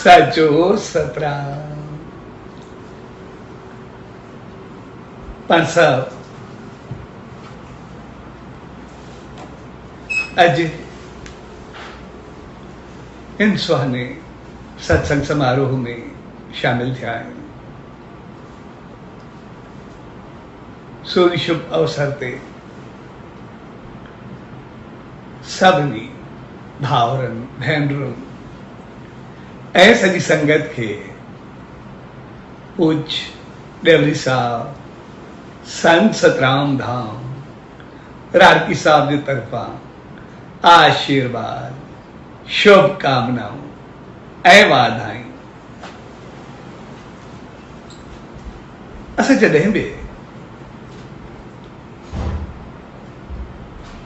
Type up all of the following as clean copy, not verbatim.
साचो सतराम। पण साहब अज इन सुहाने सत्संग समारोह में शामिल थिया आहिनि। सो शुभ अवसर ते सभिनी भाउरनि भेनरुनि ऐं सॼी संगत खे पूज्य डेवली साहब संत सतराम धाम रारकी साहब की तरफा आशीर्वाद शुभकामनाओं ऐं वाधायूं। असां जॾहिं बि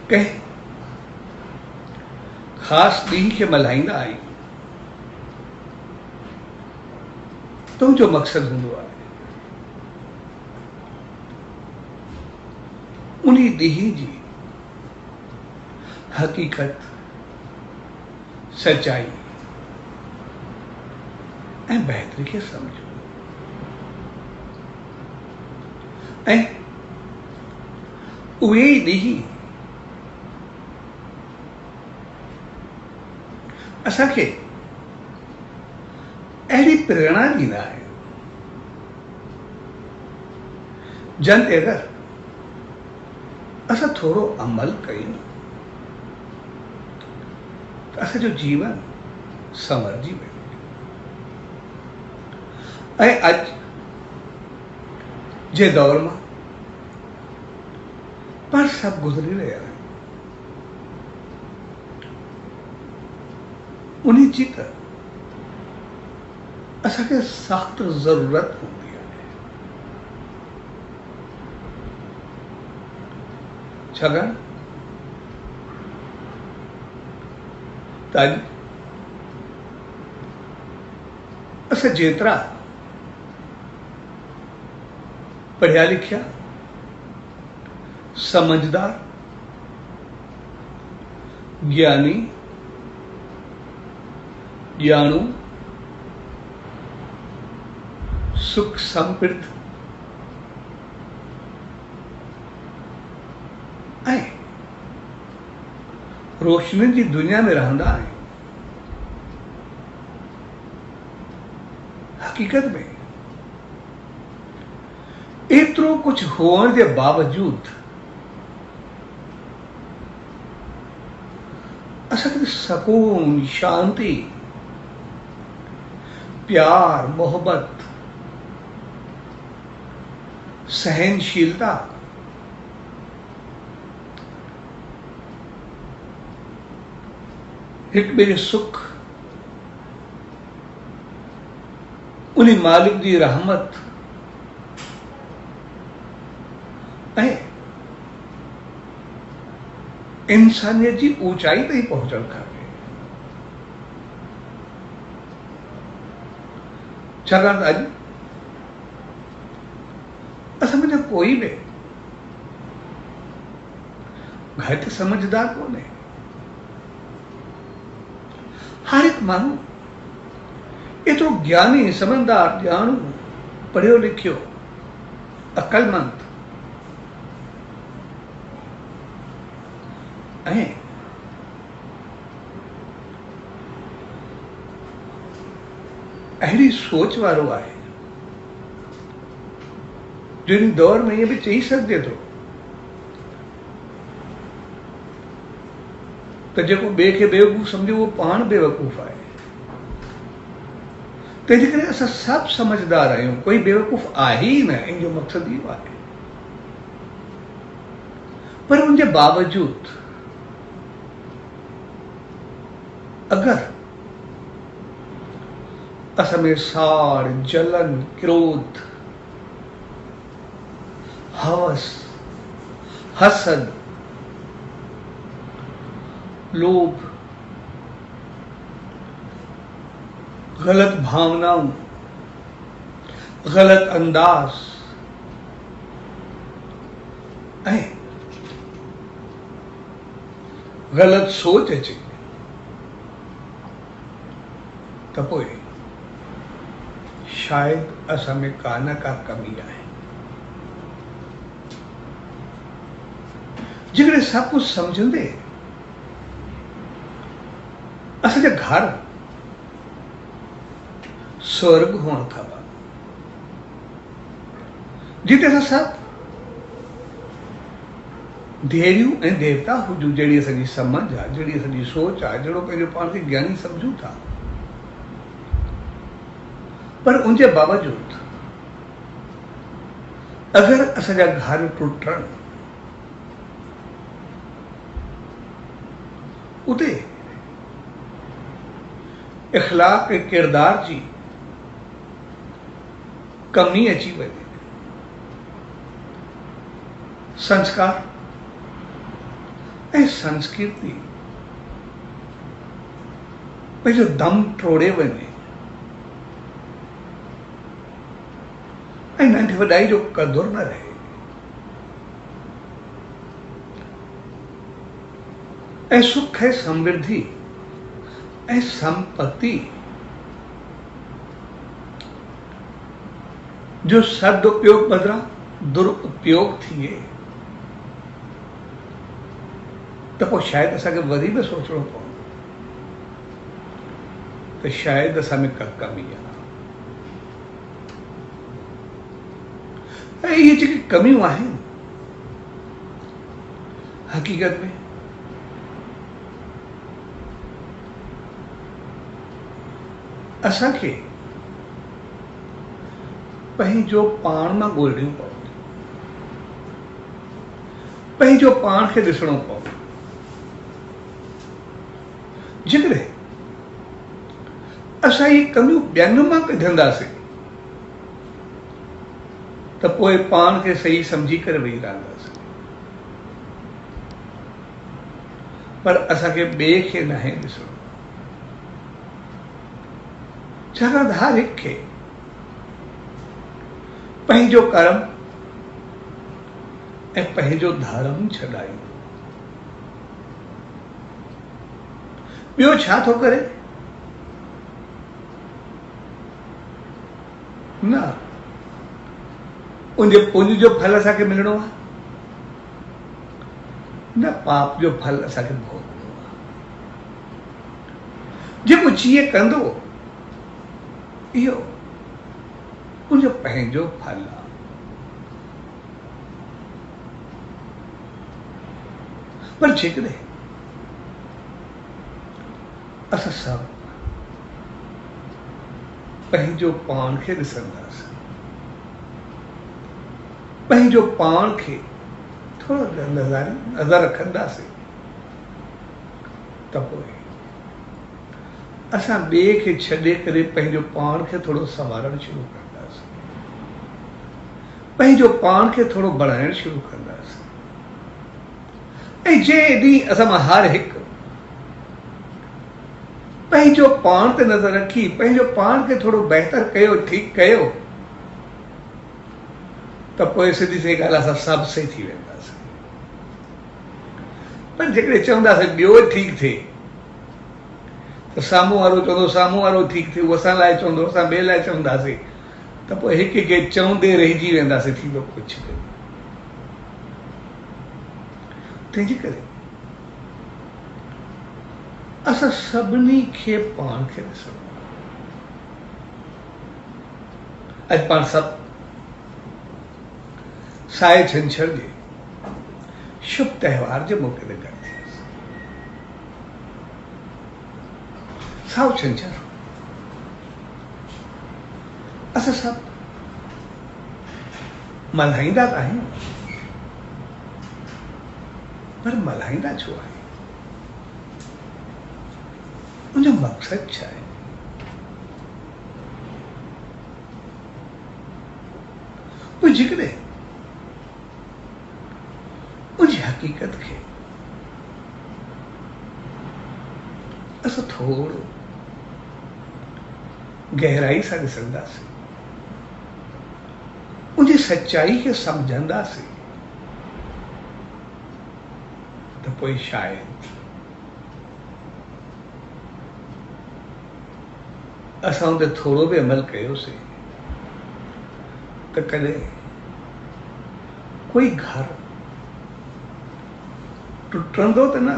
कंहिं ख़ासि ॾींहं खे मल्हाईंदा आहियूं त जो मक़सदु हूंदो आहे उन ॾींहं जी हक़ीक़त, सच्चाई ऐं बहितरी खे सम्झो ऐं उहे ई ॾींहं असांखे अहिड़ी प्रेरणा ॾींदा आहिनि जन ते अगरि असां थोरो अमल कयूं त असांजो जीवन संवरजी वेंदो। ऐं अॼु जे दौर मां पाण सभु गुज़री रहिया आहियूं। उन जी त असांखे सख़्त ज़रूरत हूंदी आहे। छाकाणि त अॼु असां जेतिरा पढ़िया लिखिया, समझदार, ज्ञानी, ॼाणू, सुख समृद्ध ऐं रोशनी जी दुनिया में रहंदा आहियूं। हक़ीक़त में एतिरो कुझु हुअण जे बावजूद असांखे सकून, शांति, प्यार, मोहब्बत, सहनशीलता, हिक ॿिए जो सुख, उन मालिक जी रहमत ऐं इंसानियत जी ऊंचाई ताईं पहुचणु खपे। छाकाणि त अॼु असां में कोई बि घटि समझदार कोन्हे। हर एक माण्हू एतिरो ज्ञानी, समझदार, ॼाणू, पढ़ियो लिखियो, अकलमंद ऐं अहिड़ी सोच वारो आहे जो इन दौर में ये भी चई सघिजे थो त जेको ॿिए खे बेवकूफ़ सम्झो उहो पाण बेवकूफ़ आहे। तंहिंजे करे असां सभु समझदार आहियूं, कोई बेवकूफ़ आहे ई न। इन जो मक़सदु इहो आहे। पर उनजे बावजूद अगरि असां में साड़, जलन, क्रोध, हवस, हसद, लोभ, गलत भावनाओं, गलत अंदाज ऐं गलत सोच अचे त पोइ शायद असां में का न का कमी आहे। जेकॾहिं सभु कुझु सम्झंदे असांजा घर स्वर्ग हुअण खपनि, जिते असां सभु देवियूं ऐं देवता हुजूं, जहिड़ी असांजी सम्झ आहे, जहिड़ी असांजी सोच आहे, जहिड़ो पंहिंजो पाण खे ज्ञानी सम्झूं था। पर उनजे बावजूद अगरि असांजा घर टुटण, उते इख़लाक़ ऐं किरदार जी कमी अची वञे, संस्कार ऐं संस्कृति पंहिंजो दम टोड़े वञे ऐं नंढी वॾाई जो क़दुरु न रहे, ऐं सुख ऐं समृद्धि ऐं संपत्ति जो सदुपयोग बदिरां दुरुपयोग थिए, त पोइ शायदि असांखे वरी बि सोचणो पवंदो त शायदि असां में का कमी आहे। ऐं इहे जेके कमियूं आहिनि, हक़ीक़त में असांखे पंहिंजो पाण मां ॻोल्हणियूं पवंदियूं, पंहिंजो पाण खे ॾिसणो पवंदो। जेकॾहिं असां इहे कमियूं ॿियनि मां कढंदासीं त पोइ पाण खे सही सम्झी करे वेही रहंदासीं, पर असांखे ॿिए खे नाहे ॾिसणो। छाकाणि त हर हिकु खे पंहिंजो कर्म ऐं पंहिंजो धर्म छॾायो। ॿियो छा थो करे? न उनजे पुण्य जो फल असांखे मिलणो आहे, न पाप जो फल असांखे भोगणो आहे। जेको जीअं कंदो इहो उनजो पंहिंजो फल आहे। पर जेकॾहिं असां सभु पंहिंजो पाण खे ॾिसंदासीं, पंहिंजो पाण खे थोरो नज़र रखंदासीं, त पोइ असां ॿिए खे छॾे करे पंहिंजो पाण खे थोरो संवारणु शुरू कंदासीं, पंहिंजो पाण खे थोरो बढ़ाइणु शुरू कंदासीं। ऐं जंहिं ॾींहुं असां मां हर हिकु पंहिंजो पाण ते नज़र रखी पंहिंजो पाण खे थोरो बहितर कयो, ठीकु कयो, त पोइ सिधी सी ॻाल्हि असां सभु सही थी वेंदासीं। पर जेकॾहिं चवंदासीं ॿियो ठीकु थिए, त साम्हूं वारो चवंदो साम्हूं वारो ठीकु थिए, उहो असां लाइ चवंदो, असां ॿिए लाइ चवंदासीं, त पोइ हिक खे चवंदे रहिजी वेंदासीं, थींदो कुझु बि। तंहिंजे करे असां सभिनी खे पाण खे ॾिसणो। अॼु पाण सभु साए छंछर जे शुभ त्योहार जे मौक़े ते गॾु थियासीं। साओ छंछर असां सभु मल्हाईंदा त आहियूं, पर मल्हाईंदा छो आहे? उनजो मक़सदु छा आहे? पोइ जेकॾहिं उनजी हक़ीक़त खे असां थोरो गहराई सां ॾिसंदासीं, उनजी सच्चाई खे सम्झंदासीं, त पोइ शायदि असां उन ते थोरो बि अमल कयोसीं त कॾहिं कोई घर टुटंदो त न,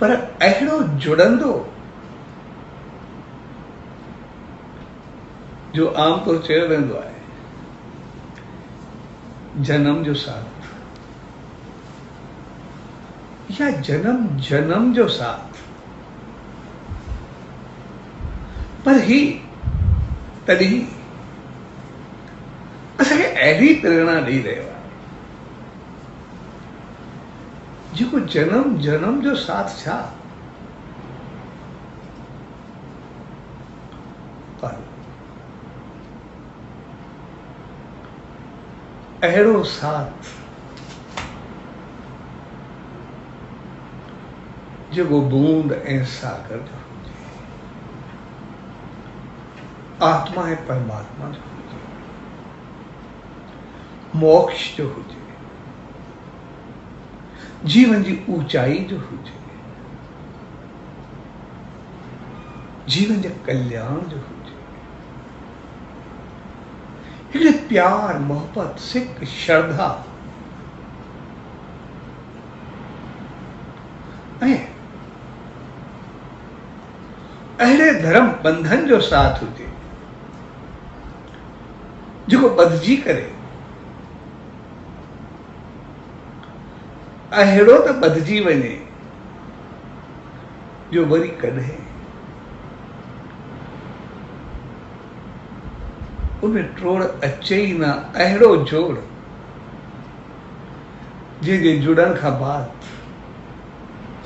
पर अहिड़ो जुड़ंदो जो आमतौर चयो वेंदो आहे जन्म जो साथ या जन्म जन्म जो साथ। पर ही तॾहिं असांखे अहिड़ी प्रेरणा ॾेई रहियो आहे जेको जन्म जन्म जो साथ छा, पर अहिड़ो साथ जेको बूंद ऐं सागर जो हुजे, आत्मा ऐं परमात्मा जो हुजे, मोक्ष जो हुजे, जीवन जी ऊंचाई जो हुजे, जीवन जे कल्याण जो हुजे, हिकिड़े प्यार मोहब्बत सिक श्रद्धा ऐं अहिड़े धर्म बंधन जो साथ हुजे जेको ॿधजी करे अहिड़ो त ॿधजी वञे जो वरी कॾहिं उनमें टोड़ अचे ई न, अहिड़ो जोड़ जंहिंजे जुड़ण खां बाद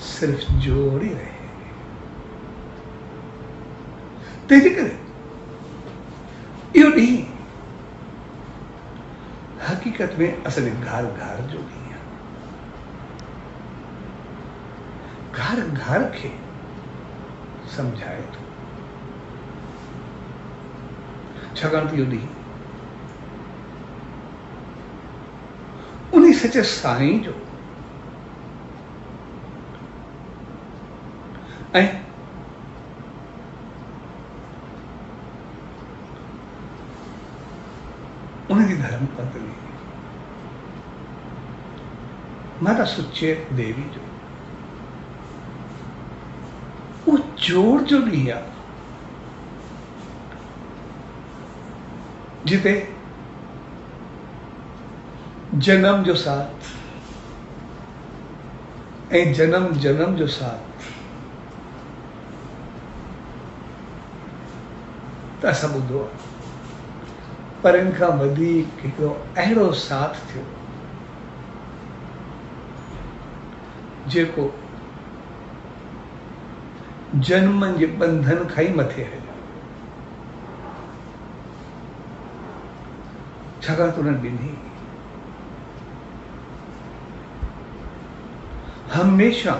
सिर्फ़ जोड़ ई रहे। तंहिंजे करे इहो ॾींहुं हक़ीक़त में असांजे घर घर जो ॾींहुं आहे। घर घर खे सम्झाए थो, छाकाणि त इहो ॾींहुं उन्ही सचे साईं जो ऐं उनजी धर्म पत्नी माता सुचेत देवी जो वो जोड़ जो ॾींहुं आहे जिते जन्म जो साथ ऐं जन्म जन्म जो साथ त असां ॿुधो आहे, पर इन खां वधीक हिकिड़ो अहिड़ो साथ थियो जेको जन्मनि जे बंधन खां ई मथे हलियो, छाकाणि त उन्हनि ॿिन्ही हमेशा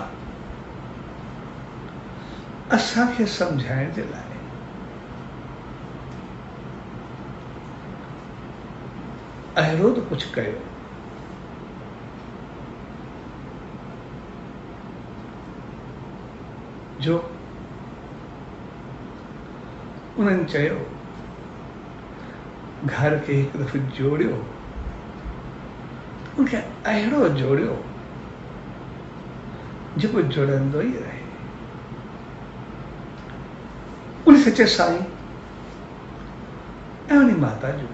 असांखे सम्झाइण जे लाइ अहिड़ो त कुझु कयो जो उन्हनि चयो घर खे हिकु दफ़ो जोड़ियो, उनखे अहिड़ो जोड़ियो जेको जुड़ंदो ई रहे। उन सचे साईं ऐं उन माता जो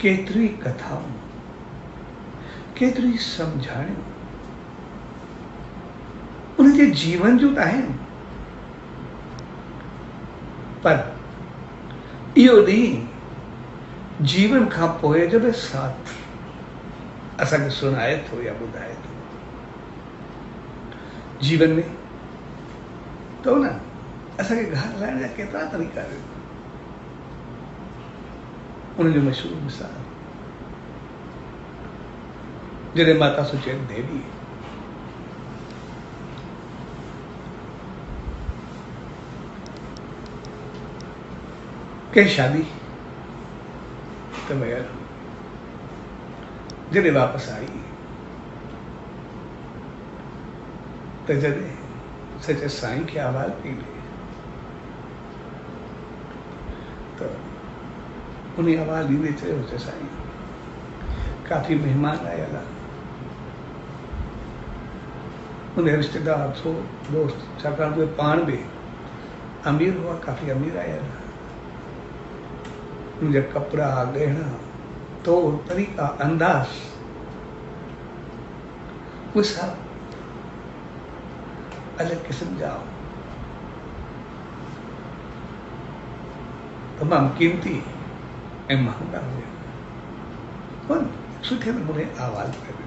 केतिरी कथाऊं, केतिरी सम्झाणियूं उनजे जीवन जूं त आहिनि, पर इहो ॾींहुं जीवन खां पोइ जो बि साथ असांखे सुणाए थो या ॿुधाए थो। जीवन में तो न असांखे घर हलाइण जा केतिरा तरीक़ा आहिनि। उनजो मशहूरु मिसाल जॾहिं माता सुचेत देवी कंहिं शादी त वियल, जॾहिं वापसि आई त जॾहिं सचे साईं खे आवाज़ पई ॾे उन्हें आवाज़ ॾींदे चयो त साईं काफ़ी महिमान आयल आहे। उन रिश्तेदार थो दोस्त, छाकाणि उहे पाण बि अमीर हुआ, काफ़ी अमीर आयल हुआ। उनजा कपिड़ा, गहना, तौर तरीक़ा, अंदाज़, उहे सभु अलॻि क़िस्म जा तमामु क़ीमती ऐं महांगा हुआ। हुन सुठे नमूने आवाज़ कयो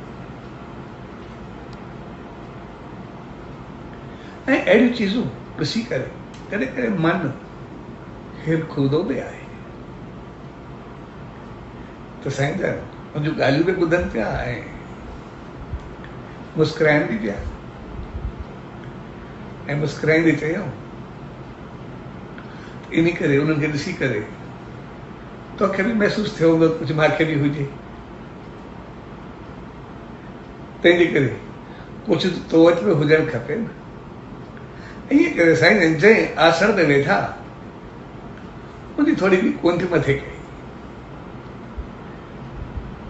ऐं अहिड़ियूं चीज़ूं ॾिसी करे कॾहिं कॾहिं मन हिरखूंदो बि आहे त साईं जन मुंहिंजूं ॻाल्हियूं बि ॿुधनि पिया ऐं मुस्कुराइनि बि पिया ऐं मुस्कुराईंदे चयऊं इन करे उन्हनि खे ॾिसी करे तोखे बि महसूसु थियो हूंदो कुझु मूंखे बि हुजे, तंहिंजे करे कुझु तो वटि बि हुजणु खपे न। ईअं करे साईं जन जंहिं आसन ते वेठा उनजी थोरी बि कोन्ह मथे कई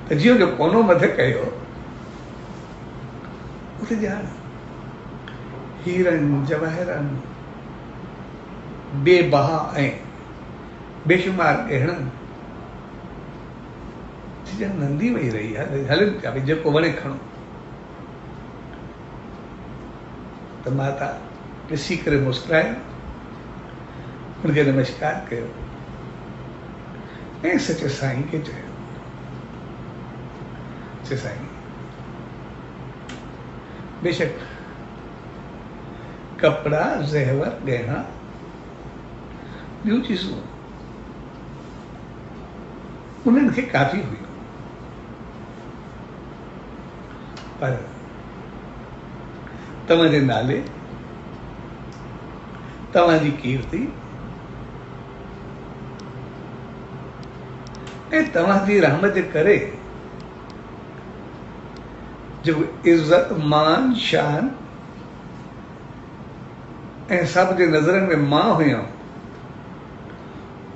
त जीअं जो कोनो मथे कयो उते ॼाण हीरनि जवाहरनि बेबहा ऐं बेशुमार गहणनि जी ॼण नंदी वेही रही आहे। हलनि पिया भई जेको वणे खणो। त माता ॾिसी करे मुस्कुरायो, हुनखे नमस्कार कयो ऐं सचे साईं खे चयो चे साईं बेशक कपड़ा, ज़ेवर, गहना, ॿियूं चीज़ूं उन्हनि खे काफ़ी हुयूं, पर तव्हांजे नाले, तव्हांजी कीर्ति ऐं तव्हांजी रहमत जे करे जो इज़त, मान, शान ऐं सभ जे नज़रनि में मां हुयमि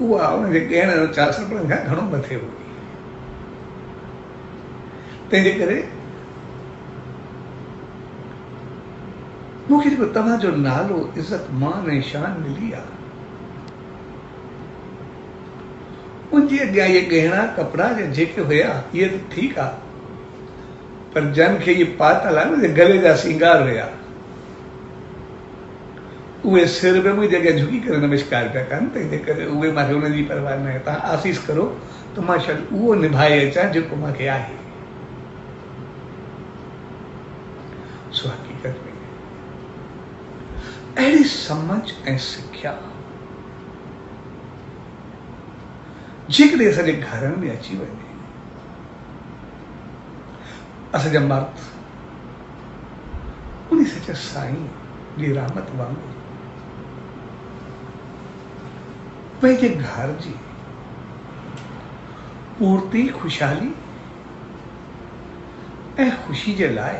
उहा उनजे गहणनि और चासपड़नि खां घणो मथे हुई। तंहिंजे करे मूंखे जेको तव्हांजो नालो, इज़त, मान ऐं शान मिली आहे उनजे अॻियां इहे गहणा कपिड़ा जेके हुया इहे त ठीकु आहे, पर जन खे इहे पातल आहे न गले जा सिंगार हुया उहे सिर में मुंहिंजे अॻियां झुकी करे नमस्कार पिया कनि। तंहिंजे करे उहे मूंखे उन्हनि जी परवाह न आहे। तव्हां आसीस करो त मां शायदि उहो निभाए अचां जेको मूंखे आहे। सो हक़ीक़त में अहिड़ी समझ ऐं सिख्या जेकॾहिं असांजे घरनि में अची वञे, असांजा मर्द उन सचे साईं जी रहमत वांगुरु पंहिंजे घर जी पूर्ति, खुशहाली ऐं ख़ुशी जे लाइ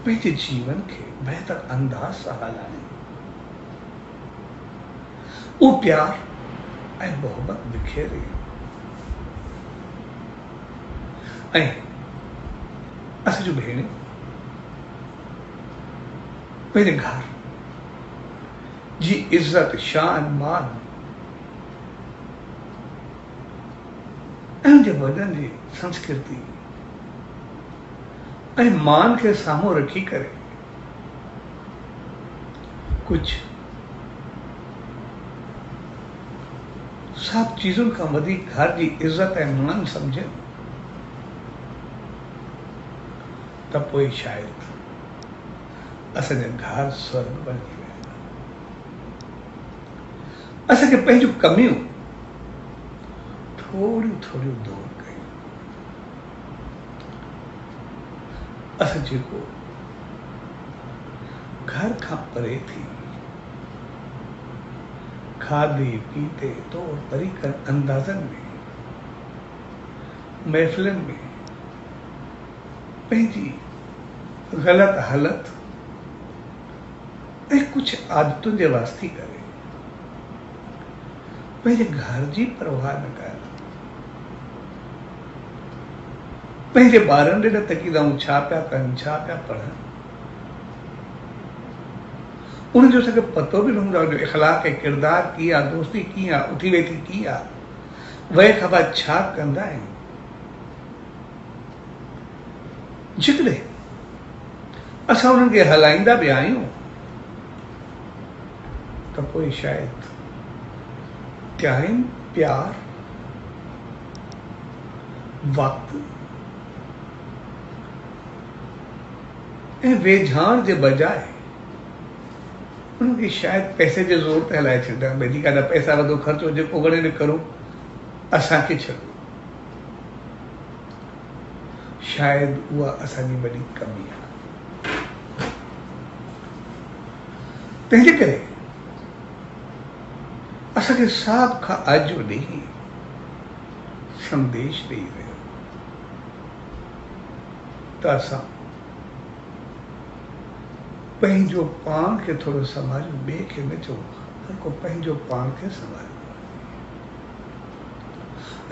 पंहिंजे जीवन खे बहितर अंदाज़ सां हलाइनि, उहो प्यार ऐं मोहब्बत बिखेरे ऐं असांजूं भेणियूं पंहिंजे घर जी इज़त, शान, मान ऐं उनजे वॾनि जी संस्कृति ऐं मान खे साम्हूं रखी करे कुझु सभु चीज़ुनि खां वधीक घर जी इज़त ऐं मान सम्झनि त पोइ शायदि असांजा घर स्वर्ग बणिजी वेंदा। असांखे पंहिंजूं कमियूं थोड़ियूं थोड़ियूं दूर कयूं। असां जेको घर खां परे थी खाधे पीते तौर तरीक़नि अंदाज़नि में महफ़िलनि में पंहिंजी ग़लति हालत ऐं कुझु आदतुनि जे वास्ते करे पंहिंजे घर जी परवाह न कर, पंहिंजे ॿारनि ॾे न तकीदाऊं छा पिया कनि, छा पिया पढ़नि। उनजो असांखे पतो बि न हूंदो आहे इख़लाक़ ऐं किरदार कीअं आहे, दोस्ती कीअं आहे, उथी वेठी कीअं आहे, वए खां बाद छा कंदा आहिनि। जेकॾहिं असां उन्हनि खे हलाईंदा बि आहियूं त पोइ शायदि टाइम, प्यार, वक़्तु ऐं वेझाण जे बजाए उनखे शायदि पैसे जे ज़ोर ते हलाए छॾींदा आहिनि। भई ठीकु आहे, पैसा वधो ख़र्चो जेको घणे न करो, असांखे छॾो। शायदि उहा असांजी वॾी कमी आहे। तंहिंजे करे असांखे साहब खां अॼु ॾींहुं संदेश ॾेई रहियो त असां पंहिंजो पाण खे थोरो संभालियो, ॿिए खे न चओ, हर को पंहिंजो पाण खे संभालियो।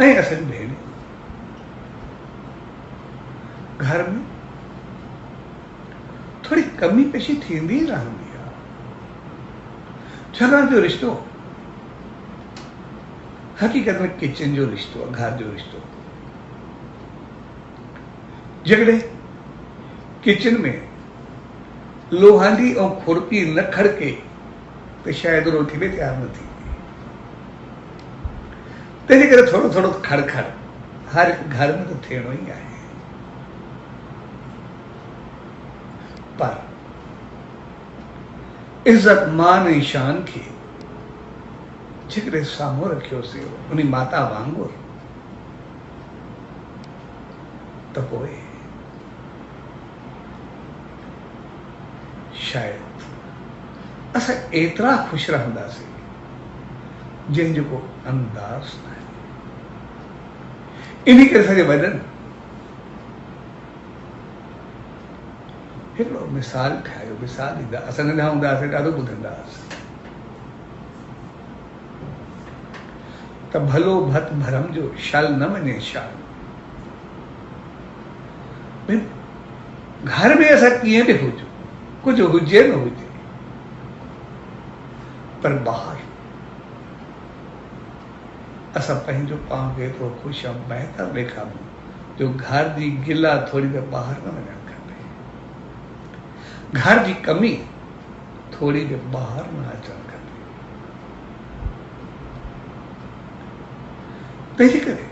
ऐं असांजी भेण घर में थोड़ी कमी पेशी थींदी रहंदी आहे, छाकाणि जो रिश्तो हक़ीक़त में किचन जो रिश्तो आहे, घर जो रिश्तो। जेकॾहिं किचन में लोहांडी ऐं खुरपी न खड़के त शायदि रोटी बि तयारु न थींदी। तंहिंजे करे थोरो थोरो खड़खड़ हर घर में त थियणो ई आहे। पर इज़त मान ऐं शान खे जेकॾहिं साम्हूं रखियोसीं उन माता वांगुरु, त पोइ शायदि असां एतिरा ख़ुशि रहंदासीं जंहिंजो को अंदाज़ न आहे। इन करे असांजे वॾनि हिकिड़ो मिसाल ठाहियो, मिसाल ॾींदा। असां नंढा हूंदा हुआसीं, ॾाढो ॿुधंदा हुआसीं त भलो भत भरम जो शल न वञे शाल। घर में असां कीअं बि हुजूं, कुझु हुजे न हुजे, पर ॿाहिरि असां पंहिंजो पाण खे एतिरो ख़ुशि ऐं बहितर ॾेखारूं जो घर जी गिला थोरी देरि ॿाहिरि न वञणु खपे, घर जी कमी थोरी देरि ॿाहिरि न अचणु खपे। तंहिंजे करे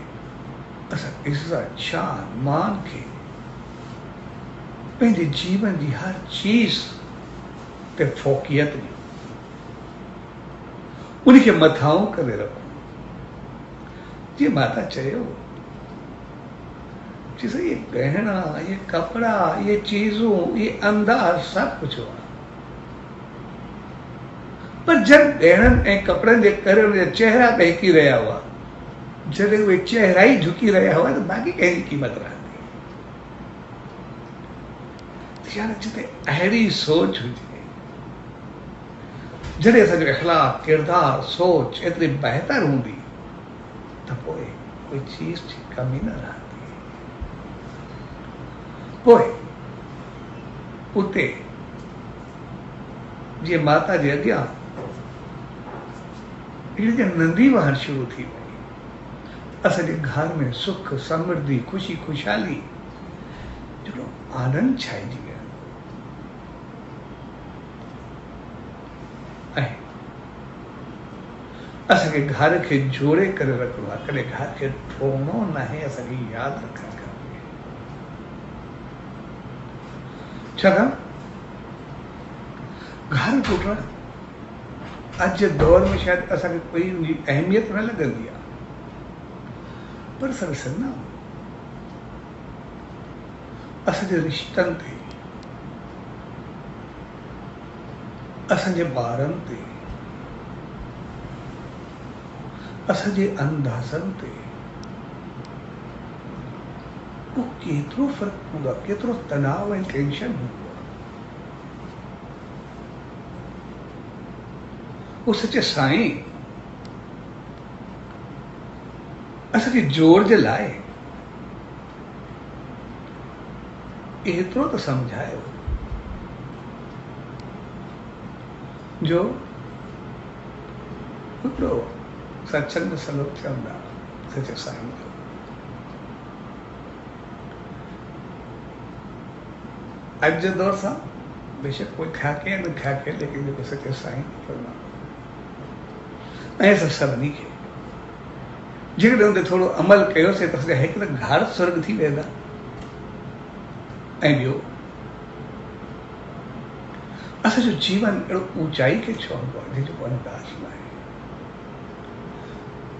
असां इज़त, शान, मान खे पंहिंजे जीवन जी हर चीज़ ते फ़ौक़ियत ॾियो, उनखे मथाऊं करे रखो। जीअं माता चयो, चीज़ ये गहना, ये कपड़ा, ये चीज़ों, ये अंदाज़ सब कुछ हुआ, पर जब गहननि ऐं कपड़नि जे करे उनजा चेहरा बहकी रहिया हुआ, जॾहिं उहे चेहरा ई झुकी रहिया हुआ, त बाक़ी कंहिंजी क़ीमत रहंदी। यानी जिते अहिड़ी सोच हुजे, जॾहिं असांजो इख़लाक़, किरदार, सोच एतिरी बहितर हूंदी त पोइ कोई चीज़ जी कमी न रहंदी। पोइ उते जीअं माता जे अॻियां हिकिड़ी नंढी वहण शुरू थी वई, असांजे घर में सुख, समृद्धि, ख़ुशी, ख़ुशहाली, हिकिड़ो आनंद छाइजी वियो। ऐं असांखे घर खे जोड़े करे रखिणो आहे, कॾहिं घर खे टोड़णो न आहे, असांखे यादि रखणु खपे। छाकाणि घर टुटणु अॼु जे दौर में शायदि असांखे कोई उनजी अहमियत न लॻंदी आहे, पर असां ॾिसंदा आहियूं असांजे रिश्तनि ते, असांजे ॿारनि ते, असांजे अंदाज़नि ते को केतिरो फ़र्क़ु हूंदो आहे, केतिरो तनाव ऐं टेंशन हूंदो आहे। वो सचे साईं असांखे जोड़ जे लाइ एतिरो त सम्झायो जो हिकिड़ो सत्संग में सलोक चवंदा सचे साईं जो अॼु जे दौर सां बेशक कोई ख़्याके या न ख़्याके लेकिन जेको सचे साईं चवंदा ऐं असां सभिनी खे जेकॾहिं उन ते थोरो अमल कयोसीं त असांजा हिकु त घर स्वर्ग थी वेंदा ऐं ॿियो असांजो जीवन अहिड़ो ऊचाई खे छुहंदो आहे जंहिंजो को अंदाज़ न आहे।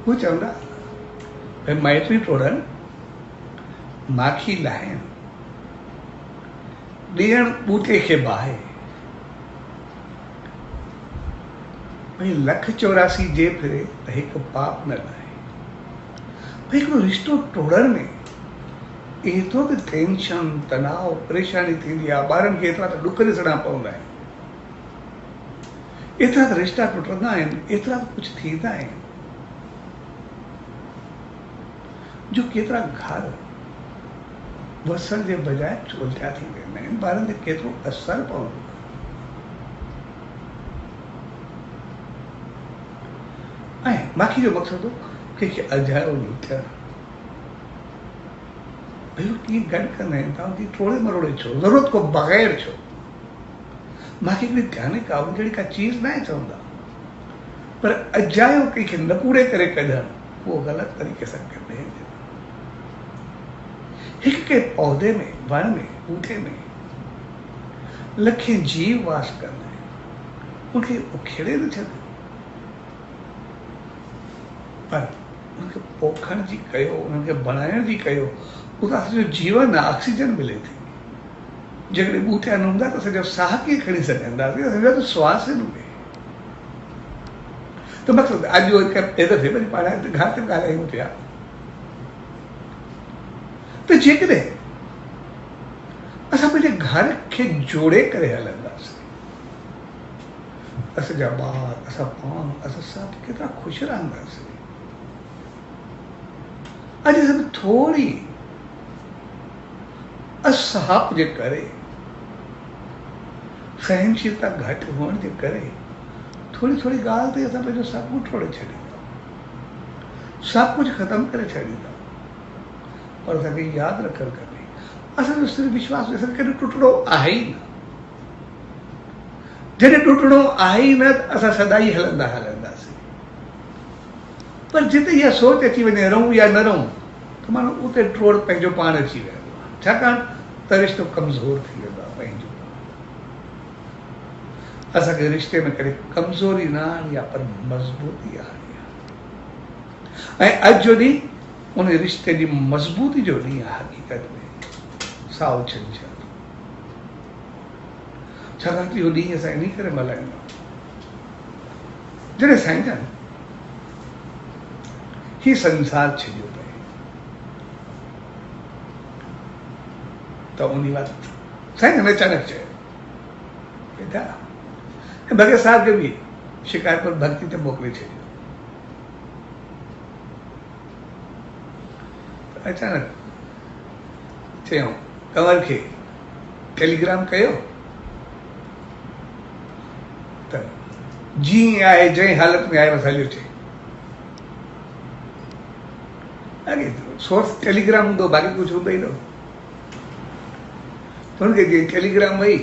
हू चवंदा भई माइटी टोड़नि माखी लाहिनि ॾियण ॿूटे खे बाहि भई 184 जे फिरे त हिकु पाप न लाहे। भई हिकिड़ो रिश्तो टोड़ण में एतिरो त टेंशन तनाव परेशानी थींदी आहे ॿारनि खे एतिरा त ॾुख ॾिसणा पवंदा आहिनि एतिरा त रिश्ता टुटंदा आहिनि एतिरा त कुझु थींदा आहिनि जो केतिरा घर वसण जे बजाय चोलटिया थी वेंदा आहिनि ॿारनि ते केतिरो असरु पवंदो आहे। ऐं माखी जो मक़सदु कंहिंखे अजायो लुटियणु भई कीअं गॾु कंदा आहिनि तव्हां की टोड़े मरोड़े छो ज़रूरत को बग़ैर छो मांखे हिकिड़ी ध्यानु का जहिड़ी का चीज़ न आहे चवंदा पर अजायो कंहिंखे नकूड़े करे कढणु उहो ग़लति तरीक़े सां कढे हिकु के पौधे में वण में ॿूटे में लखे जीव वास कंदा आहिनि उनखे उखेड़े न छॾ पर उनखे पोखण जी कयो उनखे बणाइण जी कयो उहो असांजो जीवन ऑक्सीजन मिले थी जेकॾहिं ॿूटा न हूंदा त असांजो साह कीअं खणी सघंदासीं असांजो त श्वास ई न हुजे त मतिलबु अॼु हिकु दफ़े वरी पाण घर ते ॻाल्हायूं पिया त जेकॾहिं असां पंहिंजे घर खे जोड़े करे हलंदासीं असांजा ॿार असां पाण असां सभु केतिरा ख़ुशि रहंदासीं। अॼु सभु थोरी असहाप जे करे सहनशीलता घटि हुअण जे करे थोरी थोरी ॻाल्हि ते असां पंहिंजो सभु कुझु टोड़े छॾींदा सभु कुझु ख़तमु करे छॾींदा पर असांखे यादि रखणु खपे असांजो सिर्फ़ु विश्वास असांखे कॾहिं टुटणो आहे ई न जॾहिं टुटणो आहे ई न त असां सदाई हलंदासीं पर जिते इहा सोच अची वञे रहूं या न रहूं त माण्हू उते टोड़ पंहिंजो पाण अची वेंदो आहे छाकाणि त रिश्तो कमज़ोर थी वेंदो आहे पंहिंजो असांखे रिश्ते में कॾहिं कमज़ोरी न आणी आहे पर मज़बूती आणी आहे ऐं अॼु जो ॾींहुं उन रिश्ते जी मज़बूती जो ॾींहुं आहे हक़ीक़त में साओ छंछरु छाकाणि त इहो ॾींहुं असां इन करे मल्हाईंदा जॾहिं साईं जन ही संसार छॾियो पए त उन वक़्तु साईं जन अचानक चयो बेटा भगत साहब खे बि शिकारपुर भक्ति ते मोकिले छॾियो अचानक चयूं कंवर खे टेलीग्राम कयो त जीअं आहे जंहिं हालत में आहे बसि हलियो थिए अॻे सोर्स टेलीग्राम हूंदो बाक़ी कुझु हूंदो ई न हुनखे जीअं टेलीग्राम वई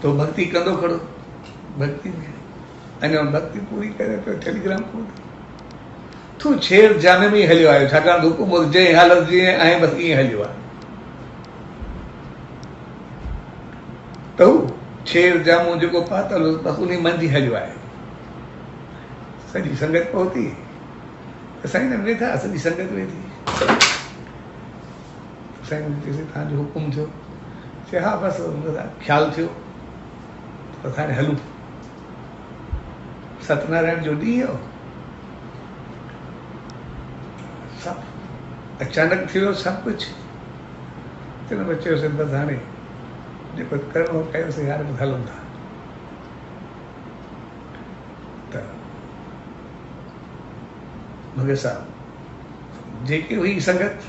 तो भक्ति कंदो खड़ो भक्ति अञा भक्ति पूरी करे पियो टेलीग्राम पूरो तूं छेड़ जामे में ई हलियो आहियो छाकाणि हुकुम जंहिं हालत जीअं आहे बसि ईअं हलियो आहे त हू छेड़ जामो जेको पातल हो बसि उन मंझि हलियो आहे सॼी संगत पहुती साईं जन वेठा सॼी संगत वेठी साईं चयोसीं तव्हांजो हुकुम थियो चए हा बसि ख़्यालु थियो त हाणे हलूं सत्यनारायण जो ॾींहुं हो सभु अचानक थियो सभु कुझु तिन में चयोसीं बसि हाणे जेको करिणो कयोसीं हाणे बसि हलूं था त भगत साहब जेके हुई संगत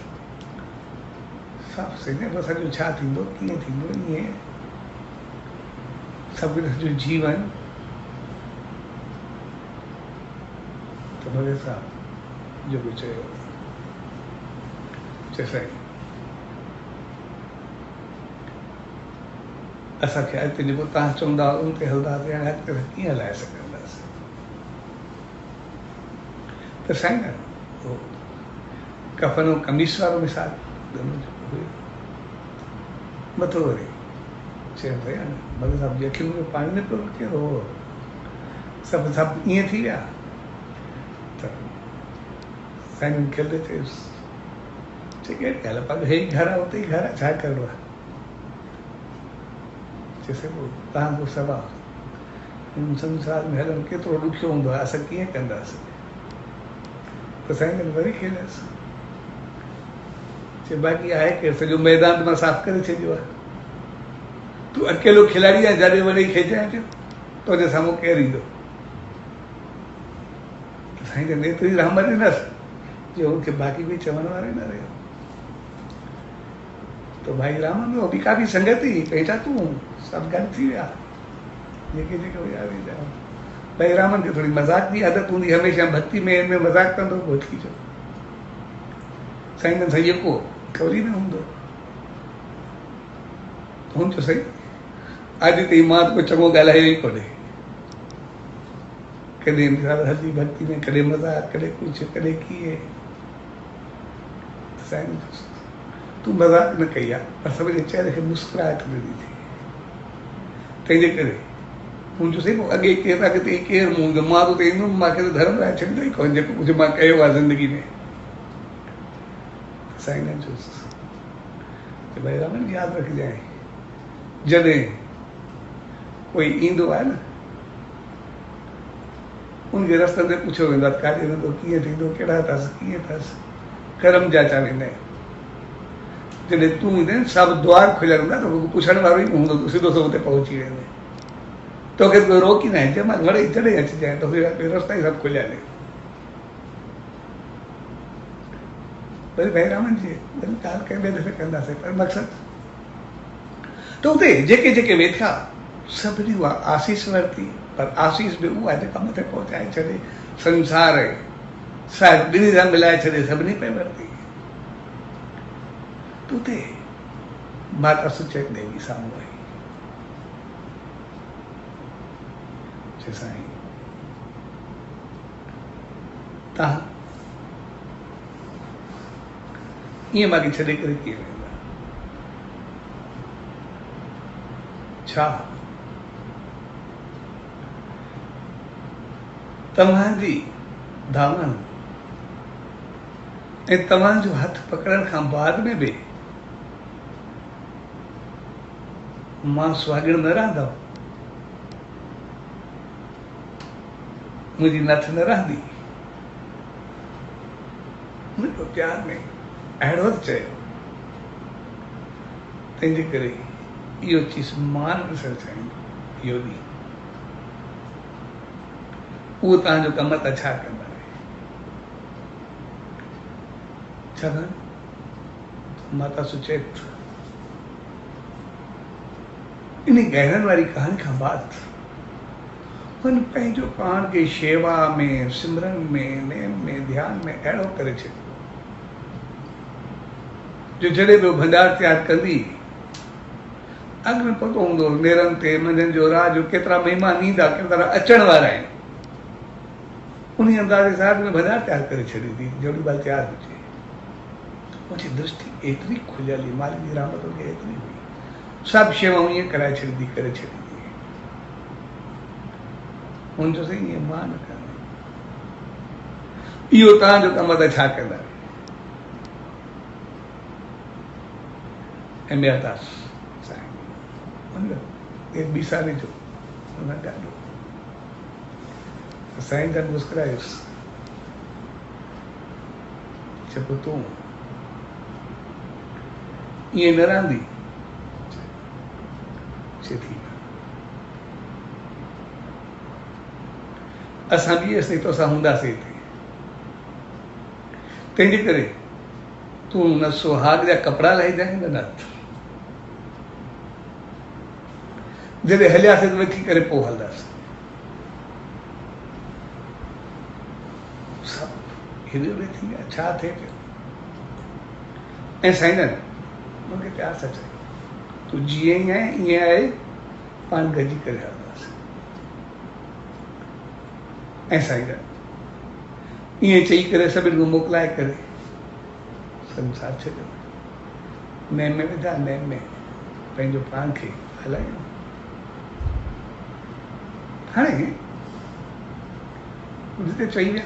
सभु सिंध असांजो छा थींदो कीअं थींदो ईअं सभिनी जो जीवन त भले साहब जेको चयो चए साईं असांखे अॻिते जेको तव्हां चवंदा उन ते हलंदासीं हाणे अॻिते कीअं हलाए सघंदासीं त साईं न कफ़न ऐं कमीस वारो मिसाल मथो वरी चयो भई हाणे भले साहिब जी अखियुनि में पाणी न पियो रखे हो सभु ईअं थी विया त साईं खिले चयुसि चई कहिड़ी ॻाल्हि आहे पर हे घर आहे उते ई घर आहे छा करिणो आहे चइसि पोइ तव्हांजो सभु हिन संसार में हलणु केतिरो ॾुखियो हूंदो आहे असां कीअं कंदासीं त साईं वरी खेलियसि चए बाक़ी आहे केरु सॼो मैदान मां साफ़ करे छॾियो आहे तूं अकेलो खिलाड़ी आहे जाॾे वॾे खेचाए पियो तुंहिंजे साम्हूं केरु ईंदो साईं जन एतिरी रहमत ॾिनसि जो हुनखे बाक़ी बि चवण वारे न रहियो तो भाई राम में वो भी काफ़ी संगत ही बेटा तूं सब गॾु थी विया जेके जेके हुया वेंदा भाई रामन खे थोरी मज़ाक जी आदत हूंदी हमेशह भक्ति में हिन में मज़ाक कंदो पोइ थी चो साईं जन साईं को ख़बर ई न हूंदो हुन चयो सही अॼु ताईं मां त को चङो ॻाल्हायो ई कोन्हे कॾहिं हल्दी भक्ति में कॾहिं मज़ाक कॾहिं कुझु कॾहिं कीअं साईं तूं मज़ाक न कई आहे पर सभिनी चहिरे खे मुस्कुराहट ॾिनी थी तंहिंजे करे मुंहिंजो सही पोइ अॻे केरु अॻिते केरु मूं हूंदो मां त ईंदुमि मूंखे त धर्म लाइ छॾींदो ई कोन जेको कुझु मां कयो आहे ज़िंदगी में साईं न चयुसि भई रमन यादि रखजांइ जॾहिं कोई ईंदो आहे न उनखे रस्ते ते पुछियो वेंदो आहे काॾे वेंदो कीअं थींदो कहिड़ा अथसि कीअं अथसि कर्म जाचा वेंदा आहिनि जॾहिं तूं ईंदे सभु द्वार खुलियल हूंदा त पुछण वारो ई हूंदो तूं सिधो हुते पहुची वेंदे तोखे कोई रोकी न आहे जंहिं महिल वरी जॾहिं अचिजांइ तोखे रस्ता ई सभु खुलियल आहिनि वरी भाई रामन जी वरी ॻाल्हि कंहिं ॿिए दफ़े कंदासीं पर मक़सदु त उते जेके जेके वेठा सभिनी उहा आसीस वरिती पर आसीस बि उहा जेका मथे पहुचाए छॾे संसार साहिब ॿिन्ही सां मिलाए छॾे सभिनी पे वरिती त उते माता सुचेत देवी साम्हूं आई चए साईं तव्हां ईअं मांखे छॾे करे कीअं वेंदा छा तव्हांजी धामन ऐं तव्हांजो हथ पकड़ण खां बाद में बि मां सुहागण न रहंदव मुंहिंजी नथ न रहंदी मुंहिंजो प्यार में अहिड़ो चयो तंहिंजे करे इहो चीज़ मां न ॾिसणु चाहींदो इहो ॾींहुं उहो तव्हांजो कमु त छा कंदा छाकाणि माता सुचेत इन गहरनि वारी कहानी खां बाद हुन पंहिंजो पाण खे शेवा में सिमरन में नेम में ध्यान में अहिड़ो करे छॾियो जो जॾहिं बि भंडार तयारु कंदी अॻु में पतो हूंदो नेरनि ते मंझंदि जो रात जो केतिरा महिमान ईंदा केतिरा अचण वारा आहिनि उन अंदाज़े सां में भंडार तयारु करे छॾींदी जेॾी महिल तयारु हुजे मुंहिंजी दृष्टि एतिरी खुलियल हुई मालिक जी रहमत हुनखे एतिरी हुई सभु शेवाऊं ईअं कराए छॾींदी करे छॾींदी हुन चयोसि ईअं मां न कंदी इहो तव्हांजो कमु त छा कंदा ऐं ॿिया अथसि साईं ॿी साले जो हुन ॾाढो साईं जन मुस्कुरायुसि चए पोइ तूं ईअं न रहंदी चए थी असां बि असीं तोसां हूंदासीं हिते तंहिंजे करे तूं न सुहाग जा कपिड़ा लही जाए न जॾहिं हलियासीं त वेठी करे पोइ हलंदासीं। सभु हेॾे होॾे थी विया, छा थिए पियो। ऐं साईं जन मूंखे प्यार सां चई, तूं जीअं ई आहे ईअं आहे, पाण गॾिजी करे हलंदासीं। ऐं साईं जन ईअं चई करे सभिनि खे मोकिलाए करे संसार छॾियो, नेम में विधा, नेम में पंहिंजो पाण खे हलायूं। हाणे जिते चई विया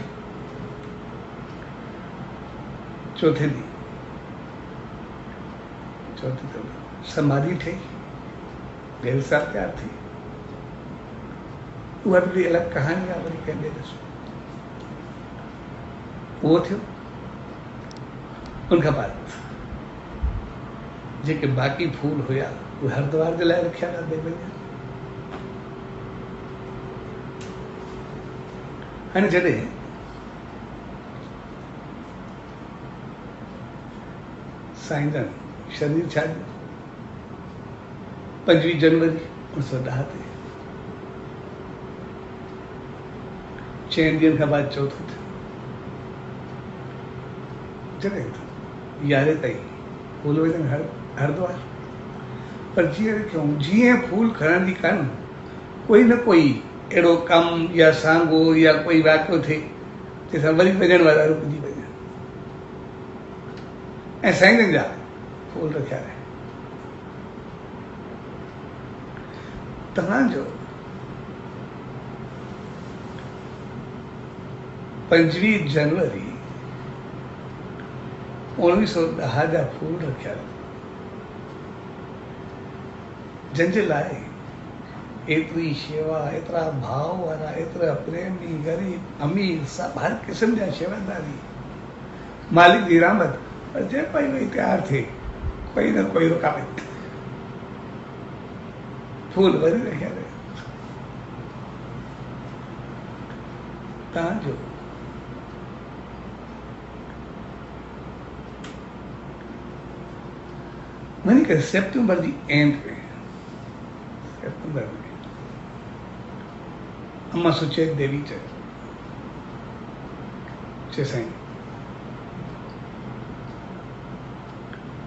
चौथे ॾींहुं समाधि ठही, गैर सां तयारु थी। उहा बि अलॻि कहानी आहे, वरी कंहिं ॿिए ॾिसो। उहो थियो। उनखां बाद जेके बाक़ी फूल हुया उहे हरिद्वार जे लाइ रखिया विया भईया। हाणे जॾहिं साईं जन शरीर छाॾियो 25 जनवरी 1910 ते, 6 ॾींहंनि खां बाद चौथो थियो। जॾहिं 11 ताईं फूल विझनि हरिद्वार, पर जीअं फूल खणण जी कान, कोई न कोई अहिड़ो कमु या साॻियो या कोई वाक़ियो थिए जंहिंसां वरी वञण वारा रुकिजी वञनि। ऐं साईं जन जा फूल रखिया रहे। तव्हांजो 25 जनवरी 1910 जा फूल रखिया रहे, जंहिंजे लाइ एतिरी शेवा, एतिरा भाव वारा, एतिरा प्रेमी, ग़रीब, अमीर, सभु हर क़िस्म जा शेवादारी, मालिक जी रहमत, पर जंहिं पाई वही तयारु थिए कोई न कोई रुकावट, फूल वरी रखिया रहे। तव्हांजो वञी करे सेप्टेंबर जी एंड में, सेप्टेंबर में अम्मा सुचेत देवी चए साईं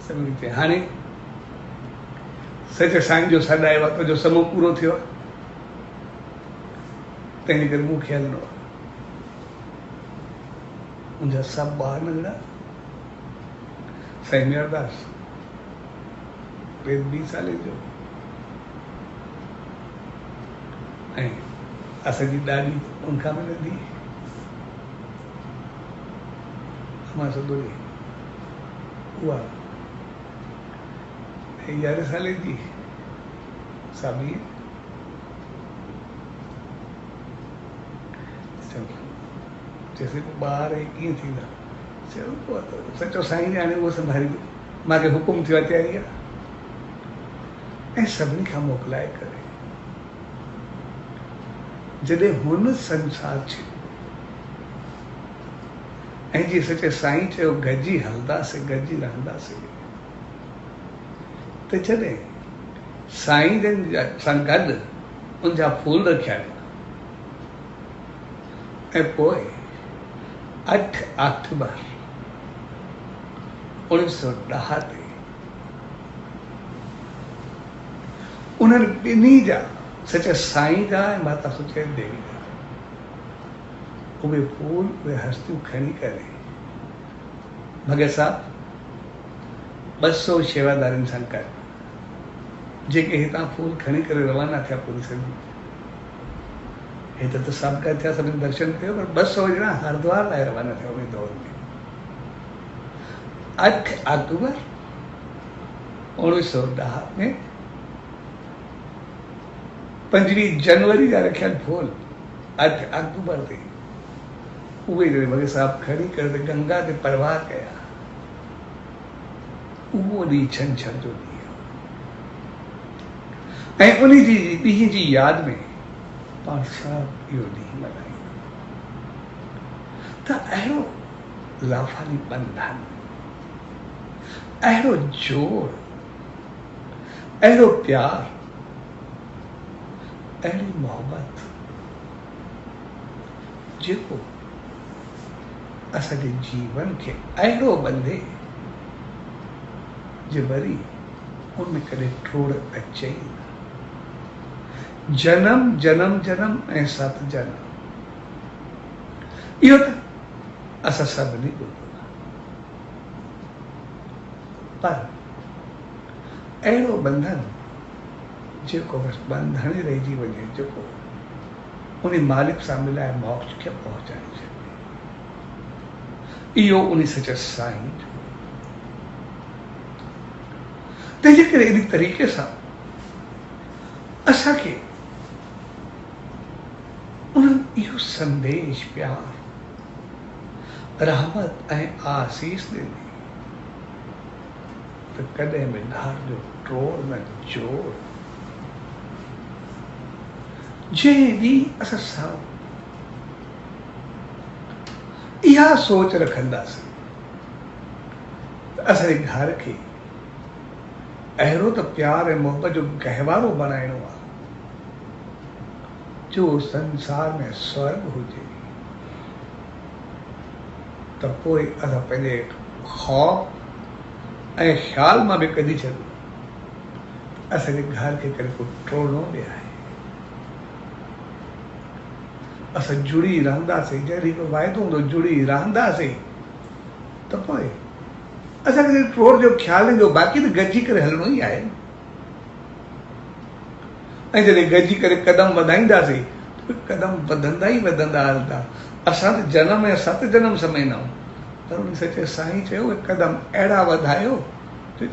सभिनी चए हाणे सच साईं जो सॾु आयो आहे, तुंहिंजो समो पूरो थियो आहे, तंहिंजे करे मूंखे हलणो आहे। मुंहिंजा सभु ॿार नंढड़ा, साईं मेहरदास 20 साले जो, ऐं असांजी ॾाॾी उनखां बि नंढी, अम्मा सदोरी उहा 11 साले जी, साबी जैसे ॿार कीअं थींदा। चयो सचो साईं हाणे उहो संभाली, मूंखे हुकुम थियो आहे तयारी आहे, ऐं सभिनी खां मोकिलाए करे जॾहिं हुन संसार छॾियो, ऐं जीअं सचे साईं चयो गॾिजी हलंदासीं, गॾिजी रहंदासीं, त जॾहिं साईं जन सां गॾु उनजा फूल रखिया विया, ऐं पोइ 8 अक्टूबर 1910 ते उन्हनि ॿिन्ही जा, सचे साईं जा ऐं माता सुचेत देवी जा, उहे फूल, उहे हस्तियूं खणी करे भगत साहब 200 शेवादारनि सां गॾु, जेके हितां फूल खणी करे रवाना थिया पूरी सॼी, हिते त सभु गॾु थिया, सभिनी दर्शन कयो, पर 200 ॼणा हरिद्वार लाइ रवाना थिया उन दौर में। 8 अक्टूबर 1910 में 25 जनवरी जा रखियल फूल 8 अक्टूबर ते उहे जॾहिं भगत साहब खणी करे गंगा ते परवाह कया, उहो ॾींहुं छंछर जो ॾींहुं, ऐं उन जी ॾींहं जी यादि में पाण सभु इहो ॾींहुं मल्हायूं। त अहिड़ो लाफानी बंधन अहिड़ो जोड़, अहिड़ो प्यार, अहिड़ी मोहब्बत जेको असांजे जीवन खे अहिड़ो बंधे जे वरी उनमें कॾहिं ठोड़ अचे ई न। जन्म जन्म जन्म ऐं सत जन्म, इहो त असां सभिनी ॿुधो आहे, पर अहिड़ो बंधन जेको बसि बंधन ई रहिजी वञे, जेको उन मालिक सां मिलाए मोक्ष खे पहुचाए छॾे, इहो उन सचे साईं जो। तंहिंजे करे इन तरीक़े सां असांखे उन्हनि इहो संदेश, प्यार, रहमत ऐं आसीस ॾिनी त कॾहिं बि धार जो टोड़ न जोड़। जंहिं ॾींहुं असां सां इहा सोच रखंदासीं त असांजे घर खे अहिड़ो त प्यार ऐं मोहब्बत जो गहवारो बनाइणो आहे जो संसार में स्वर्ग हुजे, त पोइ असां पंहिंजे ख़ौफ़ ऐं ख़्याल मां बि कढी छॾूं असांजे घर खे करे को टोड़नो बि आहे। असां जुड़ी रहंदासीं, जहिड़ी को वाइदो हूंदो जुड़ी रहंदासीं, त पोइ असांखे टोड़ जो ख़्याल ईंदो, बाक़ी त गॾिजी करे हलणो ई आहे। ऐं जॾहिं गॾिजी करे कदम वधाईंदासीं, कदम वधंदा ई वधंदा हलंदा। असां त जनम ऐं सत जनम समझंदा आहियूं, पर उन सचे साईं चयो उहे कदम अहिड़ा वधायो जो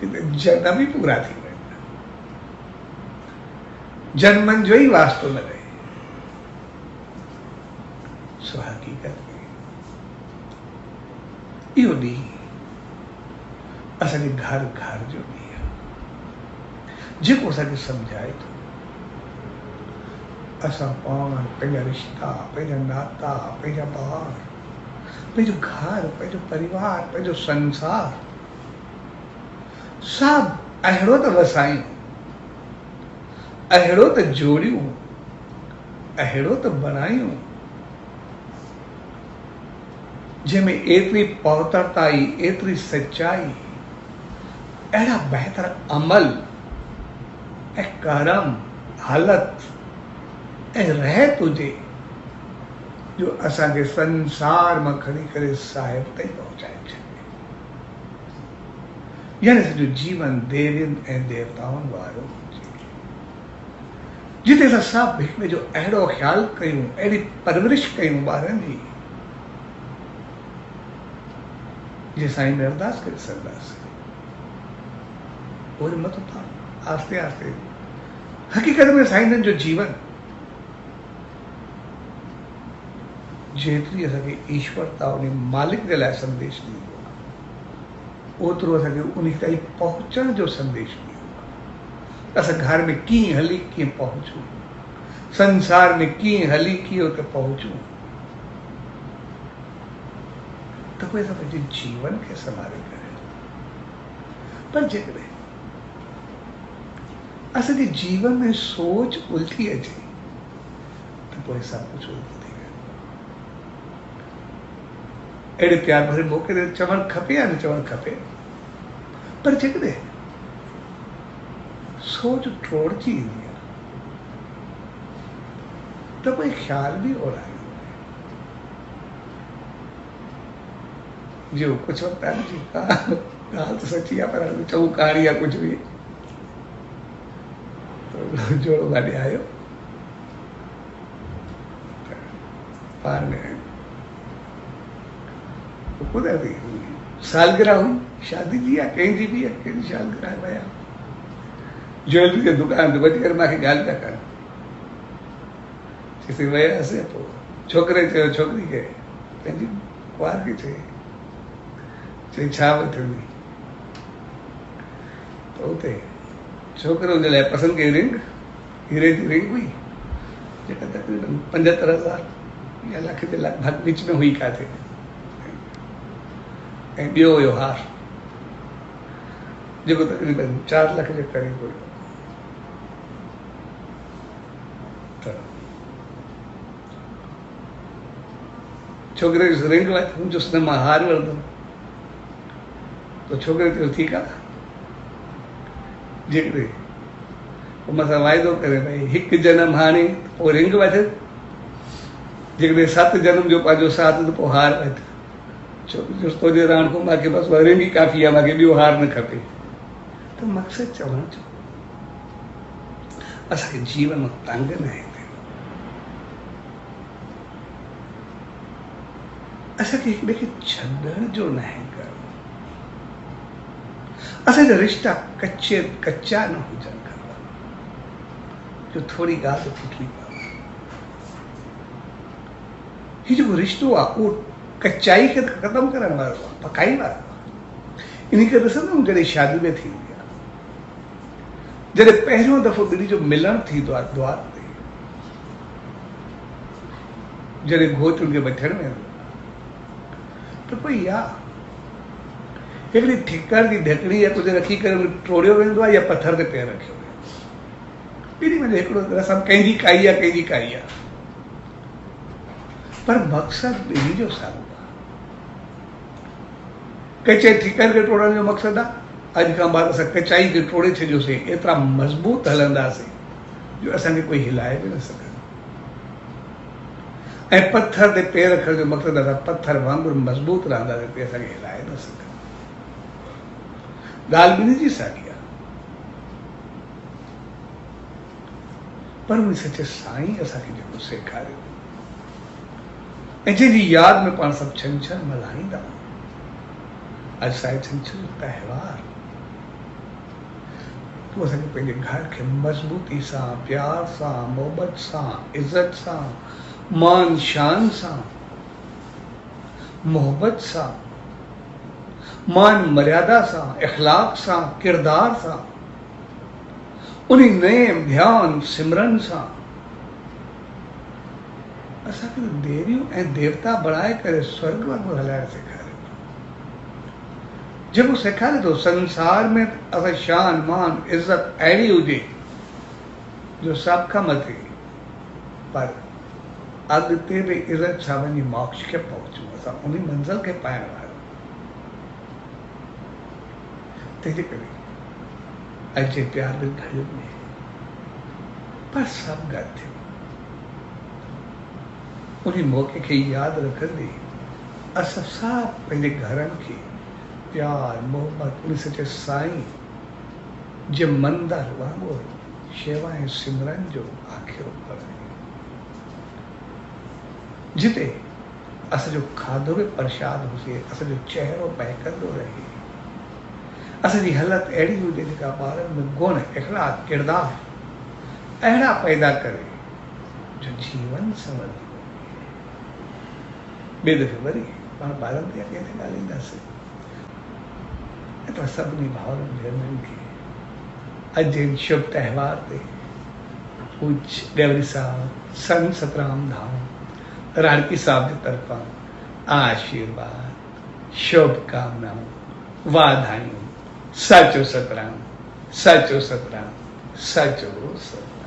जनम ई पूरा थी वेंदा, जन्मनि जो ई वास्तो न रहे। सो हक़ीक़त में इहो ॾींहुं असांजे घर घर जो ॾींहुं आहे, जेको असांखे सम्झाए थो असां पाण, पंहिंजा रिश्ता, पंहिंजा नाता, पंहिंजा ॿार, पंहिंजो घर, पंहिंजो परिवार, पंहिंजो संसार सभु अहिड़ो त वसायूं, अहिड़ो त जोड़ियूं, अहिड़ो त बनायूं जंहिंमें एतिरी पवित्रताई, एतिरी सच्चाई, अहिड़ा बहितर अमल ऐं करम, हालत ऐं रहत हुजे जो असांखे संसार मां खणी करे साहिब ताईं पहुचाए छॾे। यानी सॼो जीवन देवियुनि ऐं देवताउनि वारो हुजे, जिते असां सभु हिक ॿिए जो अहिड़ो ख़्यालु कयूं, अहिड़ी परवरिश कयूं ॿारनि जी, जे साईं में अरदास करे सघंदासीं। और मत था आस्ते आस्ते हक़ीक़त में साईं जो जीवन जेतिरी असांखे ईश्वरता उन मालिक जे लाइ संदेश ॾींदो आहे, ओतिरो असांखे उन ताईं पहुचण जो संदेश ॾींदो आहे। असां घर में कीअं हली कीअं पहुचूं, संसार में कीअं हली कीअं उते पहुचूं, त पोइ असां पंहिंजे जीवन खे संभाले करे। पर जेकॾहिं असांजे जीवन में सोच उल्टी अचे त पोइ सभु कुझु उल्टो थी वेंदो। अहिड़े प्यार भरे मौक़े ते चवणु खपे या न चवणु खपे, पर जेकॾहिं सोच टोड़जी ईंदी आहे त कोई ख़्याल बि ओड़ा जो कुछ वक्त पहले जी ॻाल्हि त सची आहे, पर चऊं कहाणी आहे कुझु बि। जोड़ो गॾु आयो, पाण में ॿुधाए थी सालगिरह हुई, शादी जी आहे, कंहिंजी बि आहे, कंहिंजी सालगिरह विया ज्वेलरी जे दुकान ते वठी करे मूंखे ॻाल्हि पिया कनि। चई वियासीं, पोइ छोकिरे चयो छोकिरी खे, पंहिंजी कुंवार खे चई चई छा वठंदी, त उते छोकिरो जे लाइ पसंदि कई रिंग, हीरे जी रिंग हुई जेका तक़रीबन 75,000 या लख जे लॻभॻि विच में हुई काथे, ऐं ॿियो हुयो हार। जेको तक़रीबन 4 लाख जे क़रीब हुयो। त छोकिरे खे रिंग वठी चुसि न मां हार वठंदुमि, त छोकिरे चयो ठीकु आहे, जेकॾहिं पोइ मूंसां वाइदो करे भई हिकु जनम हाणे पोइ रिंग वठि, जेकॾहिं 7 जनम जो पंहिंजो साथ त पोइ हार वठि। छोकिरो तुंहिंजे राण खां मूंखे बसि रिंग ई काफ़ी आहे, मूंखे ॿियो हार न खपे। त मक़सदु चवण जो असांखे जीवन में तंग न आहे, असांखे हिक ॿिए खे छॾण जो न आहे करणु, असांजा रिश्ता कच्चा न हुजनि खपनि, जो थोरी ॻाल्हि फुटली पवे। हीउ जेको रिश्तो आहे उहो कचाई खे ख़तमु करण वारो आहे, पकाई वारो आहे। इन करे ॾिसंदुमि जॾहिं शादी में थींदी आहे, जॾहिं पहिरियों दफ़ो ॿिन्ही जो मिलणु थींदो आहे द्वार ते, जॾहिं घोट उनखे वठणु वेंदो त पोइ या हिकिड़ी ठिकर जी ढकड़ी या कुझु रखी करे टोड़ियो वेंदो आहे या पथर ते पैर रखियो वेंदो। ॿिन्ही में हिकिड़ो रसम कंहिंजी काई आहे, कंहिंजी काई आहे, पर मक़सदु ॿिन्ही जो साॻियो आहे। कचे ठिकर खे टोड़ण जो मक़सदु आहे अॼु खां बाद असां कचाई खे टोड़े छॾियोसीं, एतिरा मज़बूत हलंदासीं जो असांखे कोई हिलाए बि न सघंदो। ऐं पत्थर ते पैर रखण जो मक़सदु असां पत्थर वांगुरु मज़बूत रहंदासीं, ते असांखे हिलाए न सघंदो। ॻाल्हि ॿिन्ही जी साॻी आहे, पर उन सचे साईं असांखे जेको सेखारियो ऐं जंहिंजी यादि में पाण सभु छंछरु मल्हाईंदा आहियूं। अॼु साईं छंछर जो त्योहार, तूं असांखे पंहिंजे घर खे मज़बूती सां, प्यार सां, मोहबत सां, इज़त सां, मान शान सां, मोहबत सां, मान मर्यादा सां, इख़लाक़ सां, किरदार सां, उन नेम ध्यान सिमरन सां असांखे देवियूं ऐं देवता बणाए करे स्वर्ग वांगुरु हलाइण सेखारियो, जेको सेखारे थो संसार में असां शान मान इज़त अहिड़ी हुजे जो सभ खां मथे, पर अॻिते बि इज़त सां वञी मोक्ष खे पहुचूं, असां उन मंज़िल खे पाइण वारा। तंहिंजे करे अॼु जे प्यार में घड़ियुनि में पर सभु गॾु थियो, उन मौक़े खे यादि रखंदे असां सभु पंहिंजे घरनि खे प्यार मोहबत उन सचे साईं जे मंदर वांगुरु शेवा ऐं सिमरन जो आखिरो करणु, जिते असांजो खाधो बि प्रसाद हुजे, असांजो चहिरो महकंदो रहे, असांजी हालत अहिड़ी हुजे जेका ॿारनि में गुण इख़लाक़ किरदार अहिड़ा पैदा करे जो जीवन संवरंदो। ॿिए दफ़े वरी पाण ॿारनि ते अॻिते ॻाल्हाईंदासीं। त सभिनी भाउरनि भेनरुनि खे अॼु जे शुभ त्योहार ते पूज्य ॾेवरी साहब संत सतराम धाम राणकी साहब जे तरफ़ां आशीर्वाद, शुभकामनाऊं, वाधायूं। सचो सतराम, सचो सतराम, सचो सतराम।